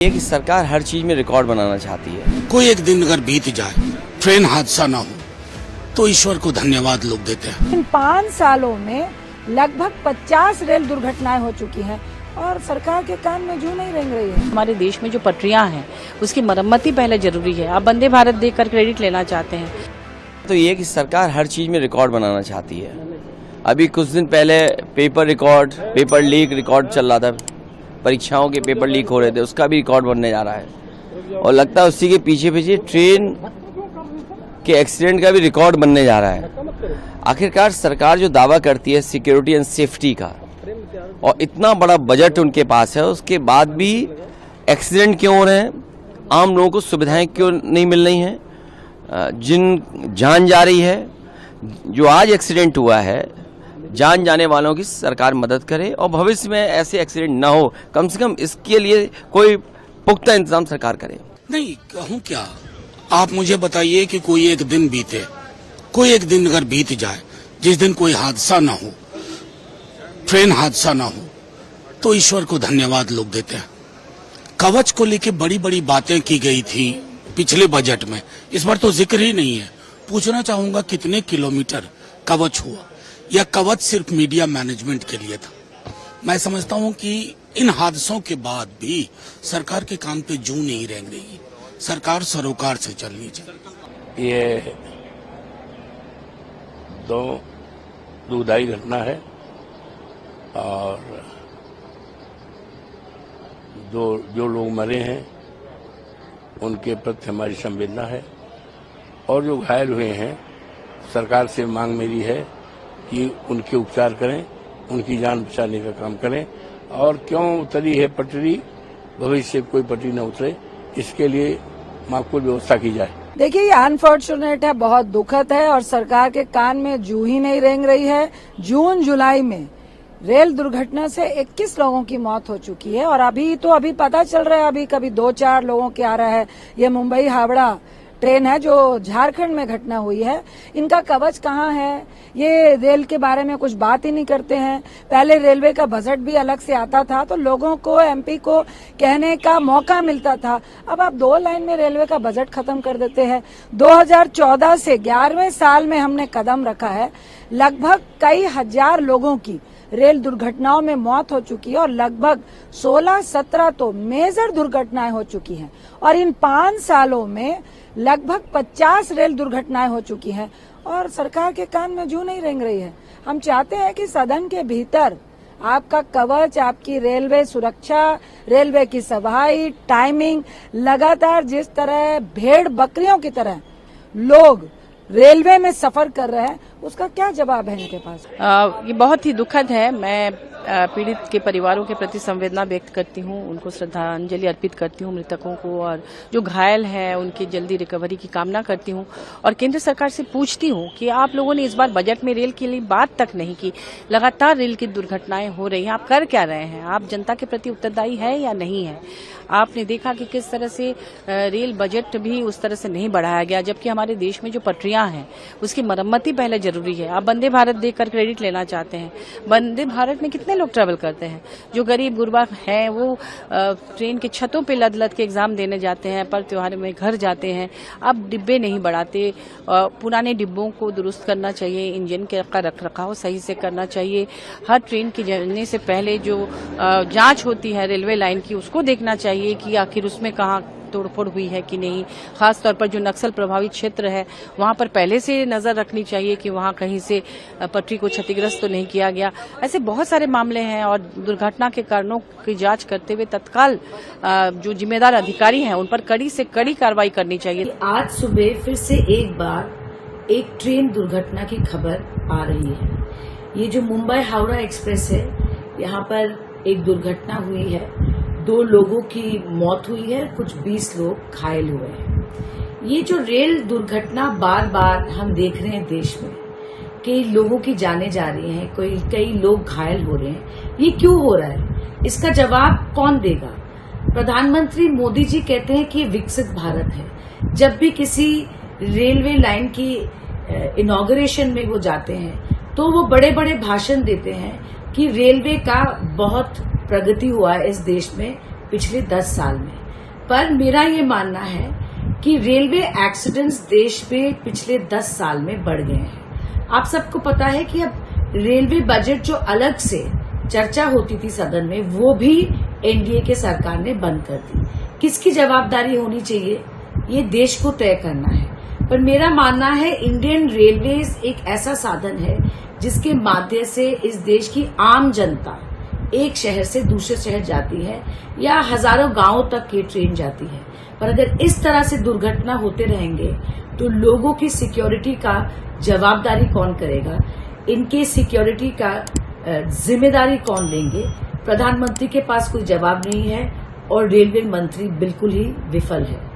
ये कि सरकार हर चीज में रिकॉर्ड बनाना चाहती है। कोई एक दिन अगर बीत जाए, ट्रेन हादसा ना हो, तो ईश्वर को धन्यवाद लोग देते हैं। इन 5 सालों में लगभग 50 रेल दुर्घटनाएं हो चुकी हैं और सरकार के कान में जूं नहीं रेंग रही है। हमारे देश में जो पटरियां हैं उसकी मरम्मती पहले जरूरी है। आप वंदे भारत देकर क्रेडिट लेना चाहते हैं तो ये कि सरकार हर चीज में रिकॉर्ड बनाना चाहती है। अभी कुछ दिन पहले पेपर लीक रिकॉर्ड चल रहा था, परीक्षाओं के पेपर लीक हो रहे थे, उसका भी रिकॉर्ड बनने जा रहा है और लगता है उसी के पीछे पीछे ट्रेन के एक्सीडेंट का भी रिकॉर्ड बनने जा रहा है। आखिरकार सरकार जो दावा करती है सिक्योरिटी एंड सेफ्टी का और इतना बड़ा बजट उनके पास है, उसके बाद भी एक्सीडेंट क्यों हो रहे हैं, आम लोगों को सुविधाएं क्यों नहीं मिल रही हैं, जिन जान जा रही है, जो आज एक्सीडेंट हुआ है, जान जाने वालों की सरकार मदद करे और भविष्य में ऐसे एक्सीडेंट ना हो, कम से कम इसके लिए कोई पुख्ता इंतजाम सरकार करे। नहीं कहूँ क्या, आप मुझे बताइए कि कोई एक दिन बीते, कोई एक दिन अगर बीत जाए जिस दिन कोई हादसा ना हो, ट्रेन हादसा ना हो, तो ईश्वर को धन्यवाद लोग देते हैं। कवच को लेके बड़ी बड़ी बातें की गई थी पिछले बजट में, इस बार तो जिक्र ही नहीं है। पूछना चाहूंगा कितने किलोमीटर कवच हुआ, या कवच सिर्फ मीडिया मैनेजमेंट के लिए था? मैं समझता हूं कि इन हादसों के बाद भी सरकार के काम पे जूं नहीं रेंग रही। सरकार सरोकार से चल लीजिए। ये दो दुखदायी घटना है और जो लोग मरे हैं उनके प्रति हमारी संवेदना है और जो घायल हुए हैं, सरकार से मांग मेरी है कि उनके उपचार करें, उनकी जान बचाने का काम करें और क्यों उतरी है पटरी, भविष्य कोई पटरी न उतरे, इसके लिए माकूल व्यवस्था की जाए। देखिए, ये अनफॉर्चुनेट है, बहुत दुखद है और सरकार के कान में जूं ही नहीं रेंग रही है। जून जुलाई में रेल दुर्घटना से 21 लोगों की मौत हो चुकी है और अभी पता चल रहा है, अभी कभी 2-4 लोगों के आ रहा है। ये मुंबई हावड़ा ट्रेन है जो झारखंड में घटना हुई है। इनका कवच कहाँ है, ये रेल के बारे में कुछ बात ही नहीं करते हैं। पहले रेलवे का बजट भी अलग से आता था तो लोगों को, एमपी को कहने का मौका मिलता था। अब आप 2 लाइन में रेलवे का बजट खत्म कर देते हैं। 2014 से 11वें साल में हमने कदम रखा है, लगभग कई हजार लोगों की रेल दुर्घटनाओं में मौत हो चुकी है और लगभग 16-17 तो मेजर दुर्घटनाएं हो चुकी हैं और इन 5 सालों में लगभग 50 रेल दुर्घटनाएं हो चुकी हैं और सरकार के कान में जूं नहीं रेंग रही है। हम चाहते हैं कि सदन के भीतर आपका कवच, आपकी रेलवे सुरक्षा, रेलवे की सफाई, टाइमिंग, लगातार जिस तरह भेड़ बकरियों की तरह लोग रेलवे में सफर कर रहे हैं, उसका क्या जवाब है इनके पास? ये बहुत ही दुखद है। मैं पीड़ित के परिवारों के प्रति संवेदना व्यक्त करती हूँ, उनको श्रद्धांजलि अर्पित करती हूँ, मृतकों को, और जो घायल हैं उनकी जल्दी रिकवरी की कामना करती हूँ और केंद्र सरकार से पूछती हूँ कि आप लोगों ने इस बार बजट में रेल के लिए बात तक नहीं की। लगातार रेल की दुर्घटनाएं हो रही हैं, आप कर क्या रहे हैं? आप जनता के प्रति उत्तरदायी है या नहीं है? आपने देखा कि किस तरह से रेल बजट भी उस तरह से नहीं बढ़ाया गया, जबकि हमारे देश में जो पटरियां हैं उसकी मरम्मती पहले जरूरी है। आप वंदे भारत देकर क्रेडिट लेना चाहते हैं। वंदे भारत में कितने लोग ट्रेवल करते हैं? जो गरीब गुरबा हैं वो ट्रेन के छतों पे लद के एग्जाम देने जाते हैं, पर त्योहार में घर जाते हैं। आप डिब्बे नहीं बढ़ाते, पुराने डिब्बों को दुरुस्त करना चाहिए, इंजन का रख रखाव सही से करना चाहिए। हर ट्रेन के जाने से पहले जो जांच होती है रेलवे लाइन की, उसको देखना चाहिए कि आखिर उसमें कहाँ तोड़फोड़ हुई है कि नहीं। खासतौर पर जो नक्सल प्रभावित क्षेत्र है वहां पर पहले से नजर रखनी चाहिए कि वहां कहीं से पटरी को क्षतिग्रस्त तो नहीं किया गया। ऐसे बहुत सारे मामले हैं और दुर्घटना के कारणों की जांच करते हुए तत्काल जो जिम्मेदार अधिकारी हैं उन पर कड़ी से कड़ी कार्रवाई करनी चाहिए। आज सुबह फिर से एक बार एक ट्रेन दुर्घटना की खबर आ रही है। ये जो मुंबई हावड़ा एक्सप्रेस है, यहाँ पर एक दुर्घटना हुई है, 2 लोगों की मौत हुई है, कुछ 20 लोग घायल हुए हैं। ये जो रेल दुर्घटना बार बार हम देख रहे हैं देश में, कई लोगों की जानें जा रही हैं, कई लोग घायल हो रहे हैं, ये क्यों हो रहा है? इसका जवाब कौन देगा? प्रधानमंत्री मोदी जी कहते हैं कि विकसित भारत है। जब भी किसी रेलवे लाइन की इनॉग्रेशन में वो जाते हैं तो वो बड़े बड़े भाषण देते हैं कि रेलवे का बहुत प्रगति हुआ है इस देश में पिछले 10 साल में। पर मेरा ये मानना है कि रेलवे एक्सीडेंट्स देश में पिछले 10 साल में बढ़ गए हैं। आप सबको पता है कि अब रेलवे बजट जो अलग से चर्चा होती थी सदन में, वो भी एनडीए के सरकार ने बंद कर दी। किसकी जवाबदारी होनी चाहिए, ये देश को तय करना है। पर मेरा मानना है इंडियन रेलवेज एक ऐसा साधन है जिसके माध्यम से इस देश की आम जनता एक शहर से दूसरे शहर जाती है या हजारों गांवों तक ये ट्रेन जाती है। पर अगर इस तरह से दुर्घटना होते रहेंगे तो लोगों की सिक्योरिटी का जवाबदारी कौन करेगा, इनके सिक्योरिटी का जिम्मेदारी कौन लेंगे। प्रधानमंत्री के पास कोई जवाब नहीं है और रेलवे मंत्री बिल्कुल ही विफल है।